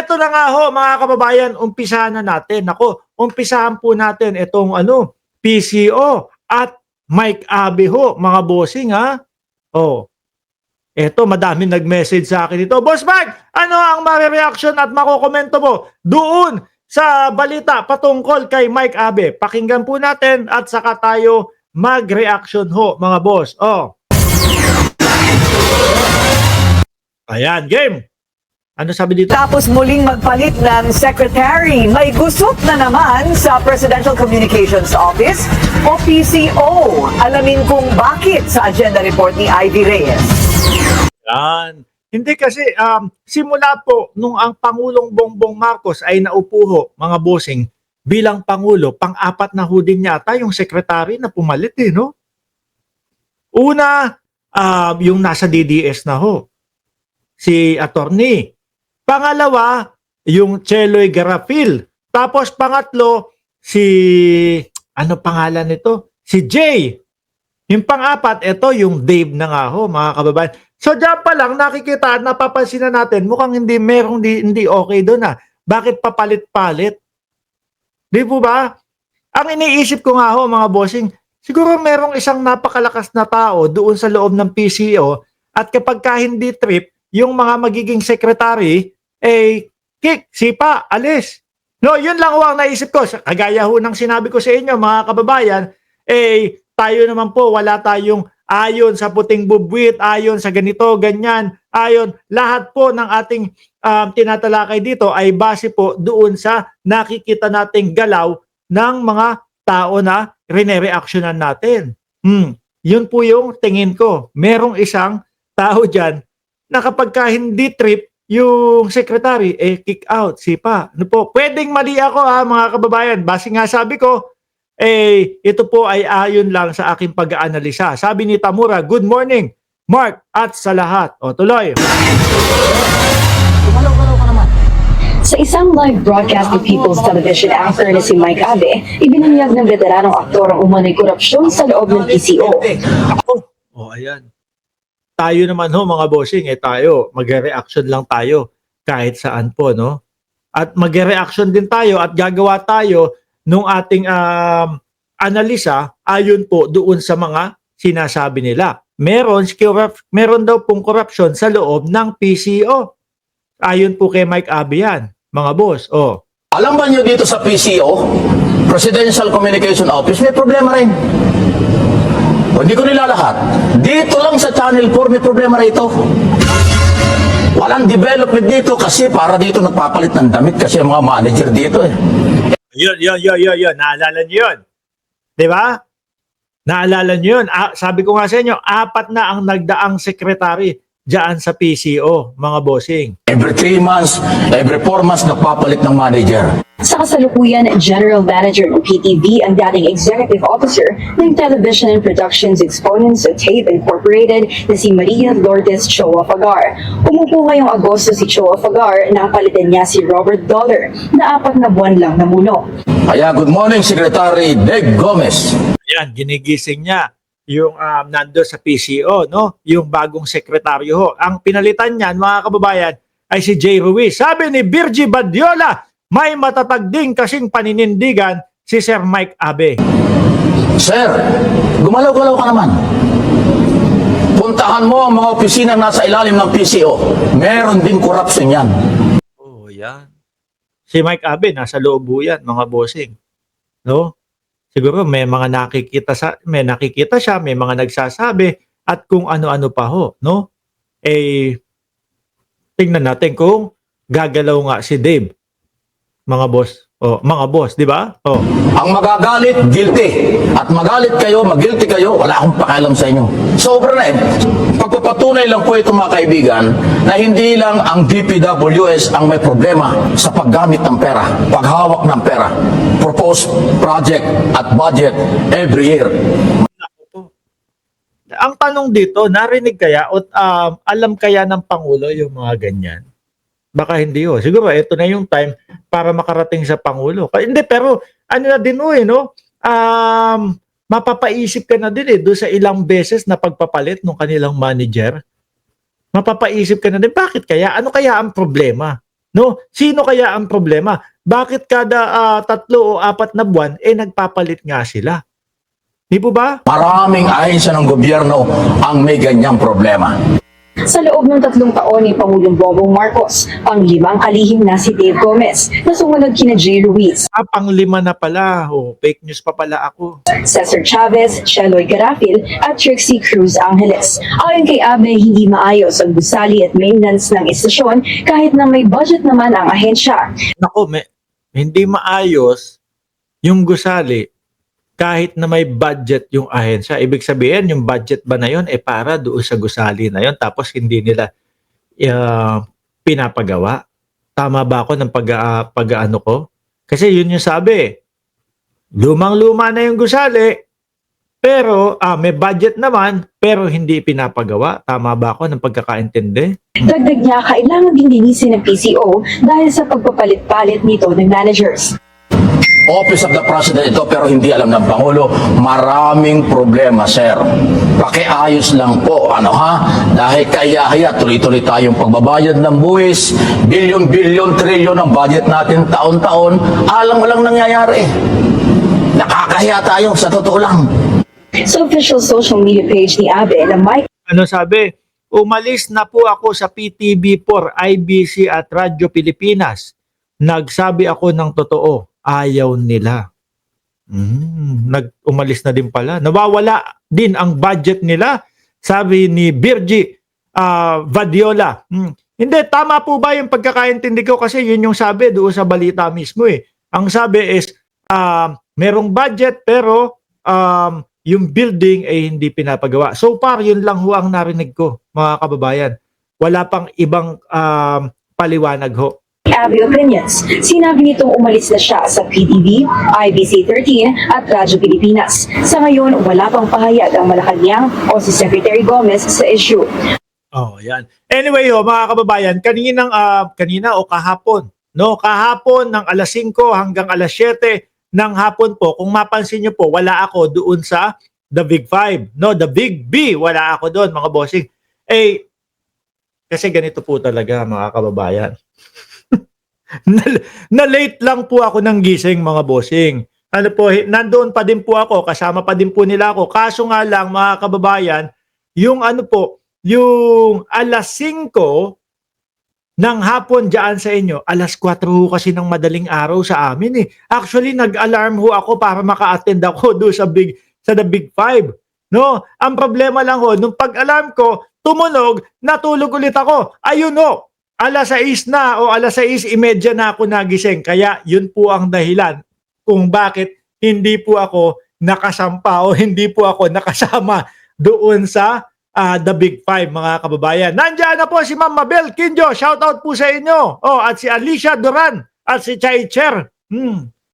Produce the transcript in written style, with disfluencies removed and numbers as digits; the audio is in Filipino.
eto na nga ho mga kababayan, umpisahan na natin. Nako, umpisahan po natin itong PCO at Mike Abe ho, mga bossing ha. Oh, eto madaming nag-message sa akin dito. Boss Mike, ano ang mare-reaction at makokomento mo doon sa balita patungkol kay Mike Abe? Pakinggan po natin at saka tayo mag-reaction ho mga boss. Oh. Ayan, game. Ano sabi dito? Tapos muling magpalit ng secretary. May gusot na naman sa Presidential Communications Office o PCO. Alamin kung bakit sa agenda report ni Ivy Reyes. Yan. Hindi kasi simula po nung ang Pangulong Bongbong Marcos ay naupo ho, mga bossing, bilang Pangulo, pang-apat na ho din yata yung secretary na pumalit no? Una, yung nasa DDS na ho, si attorney. Pangalawa, yung Cheloy Garapil. Tapos pangatlo, ano pangalan nito? Si Jay. Yung pang-apat, ito yung Dave na nga ho, mga kababayan. So diyan pa lang nakikita at napapansin na natin, mukhang hindi okay doon Bakit papalit-palit? Di po ba? Ang iniisip ko nga ho, mga bossing, siguro merong isang napakalakas na tao doon sa loob ng PCO at kapag hindi trip, yung mga magiging secretary, kick, sipa, alis. No, yun lang ho ang naisip ko. Kagaya ho ng sinabi ko sa inyo, mga kababayan, tayo naman po, wala tayong ayon sa puting bubwit, ayon sa ganito, ganyan, ayon. Lahat po ng ating tinatalakay dito ay base po doon sa nakikita nating galaw ng mga tao na rene-reactionan natin. Yun po yung tingin ko. Merong isang tao dyan na kapag hindi trip yung secretary, kick out, sipa. Ano po? Pwedeng mali ako mga kababayan. Base nga sabi ko, ito po ay ayon lang sa aking pag-aanalisa. Sabi ni Tamura, good morning, Mark, at sa lahat. O, tuloy. Sa isang live broadcast ng People's Television anchor na si Mike Abe, ibinahayag ng veteranong aktor ang umano'y korupsyon sa loob ng PCO. Ayan. Tayo naman ho mga bossing, tayo, mag-reaction lang tayo kahit saan po, no? At mag-reaction din tayo at gagawa tayo nung ating analisa ayon po doon sa mga sinasabi nila. Meron daw pong corruption sa loob ng PCO. Ayon po kay Mike Abe yan, mga boss. Alam ba nyo dito sa PCO, Presidential Communication Office, may problema rin. Hindi ko nilalahat. Dito lang sa Channel 4 may problema rito. Walang development dito kasi para dito nagpapalit ng damit kasi ang mga manager dito Yun. Naalala nyo yun. Diba? Naalala nyo yun. Sabi ko nga sa inyo, 4 na ang nagdaang secretary dyan sa PCO, mga bossing. Every 3 months, every 4 months nagpapalit ng manager. Sa kasalukuyan, General Manager ng PTV ang dating Executive Officer ng Television and Productions Exponents of TAPE Incorporated na si Maria Lourdes Choa Fagar. Umupo ngayong Agosto si Choa Fagar na palitan niya si Robert Dollar na 4 na buwan lang namuno. Kaya good morning, Secretary Dave Gomez. Ayan, ginigising niya yung nando sa PCO, no? Yung bagong sekretaryo ho. Ang pinalitan niyan, mga kababayan, ay si Jay Ruiz. Sabi ni Virgie Badiola, may matatag din kasing paninindigan si Sir Mike Abe. Sir, gumalaw-galaw ka naman. Puntahan mo ang mga opisina nasa ilalim ng PCO. Meron din corruption yan. Yan. Si Mike Abe, nasa loob yan, mga bossing. No? Siguro may mga nakikita siya, may mga nagsasabi, at kung ano-ano pa ho, no? Tingnan natin kung gagalaw nga si Dave. Mga boss, di ba? Ang magagalit, guilty. At magalit kayo, mag-guilty kayo, wala akong pakialam sa inyo. Sobra na Pagpapatunay lang po ito mga kaibigan na hindi lang ang DPWS ang may problema sa paggamit ng pera, paghawak ng pera, proposed project at budget every year. Ang tanong dito, narinig kaya o alam kaya ng Pangulo yung mga ganyan? Baka hindi siguro ito na yung time para makarating sa Pangulo. Hindi, pero ano na din no? Mapapaisip ka na din doon sa ilang beses na pagpapalit ng kanilang manager. Mapapaisip ka na din, bakit kaya? Ano kaya ang problema? No? Sino kaya ang problema? Bakit kada 3 o 4 na buwan nagpapalit nga sila? Di po ba? Maraming ahensya ng gobyerno ang may ganyang problema. Sa loob ng 3 taon ni Pangulong Bongbong Marcos, pang-limang kalihim na si Dave Gomez na sumunod kina J. Ruiz, Pang-5 na pala. Fake news pa pala ako. Cesar Chavez, Cheloy Garafil at Trixie Cruz Angeles. Ayon kay Abe, hindi maayos ang gusali at maintenance ng istasyon kahit na may budget naman ang ahensya. Nako, hindi maayos yung gusali kahit na may budget yung ahensya. Ibig sabihin, yung budget ba na yun para doon sa gusali na yun tapos hindi nila pinapagawa. Tama ba ako ng pag-ano ko? Kasi yun yung sabi. Lumang-luma na yung gusali pero may budget naman pero hindi pinapagawa. Tama ba ako ng pagkakaintindi? Dagdag niya, kailangan din linisin ng PCO dahil sa pagpapalit-palit nito ng managers. Office of the President ito pero hindi alam ng Pangulo. Maraming problema, sir. Pakiayos lang po, Dahil kaya tuloy-tuloy tayong pagbabayad ng buwis, bilyon-bilyon, trilyon ang budget natin taon-taon, alam walang nangyayari. Nakakahiya tayo, sa totoo lang. Sa official social media page ni Abe na Mike Ano sabi? Umalis na po ako sa PTV4, IBC at Radyo Pilipinas. Nagsabi ako ng totoo. Ayaw nila. Umalis na din pala. Nawawala din ang budget nila. Sabi ni Virgie Vadiola. Hindi, tama po ba yung pagkakaintindi ko? Kasi yun yung sabi doon sa balita mismo eh. Ang sabi is, merong budget pero yung building ay hindi pinapagawa. So far, yun lang ho ang narinig ko, mga kababayan. Wala pang ibang paliwanag ho. Abe Opinions. Sinabi nitong umalis na siya sa PTV, IBC 13 at Radyo Pilipinas. Sa ngayon, wala pang pahayag ang Malacanang o si Secretary Gomez sa issue. Yan. Anyway, mga kababayan, kanina o kahapon, kahapon ng alas 5 hanggang alas 7 ng hapon po, kung mapansin niyo po, wala ako doon sa The Big Five. The Big B, wala ako doon, mga bossing. Kasi ganito po talaga, mga kababayan. na late lang po ako ng gising, mga bossing. Nandoon pa din po ako, kasama pa din po nila ako. Kaso nga lang, mga kababayan, yung yung alas 5 ng hapon dyan sa inyo, alas 4 ho kasi ng madaling araw sa amin eh. Actually, nag-alarm ho ako para maka-attend ako doon sa The Big Five. Ang problema lang ho, nung pag-alarm ko, tumunog, natulog ulit ako. Ayun ho, alas 6 na o alas 6:30 na ako nagising. Kaya yun po ang dahilan kung bakit hindi po ako nakasampa o hindi po ako nakasama doon sa The Big Five, mga kababayan. Nandiyan na po si Ma'am Mabel Quinjo. Shoutout po sa inyo. At si Alicia Duran at si Chai Cher.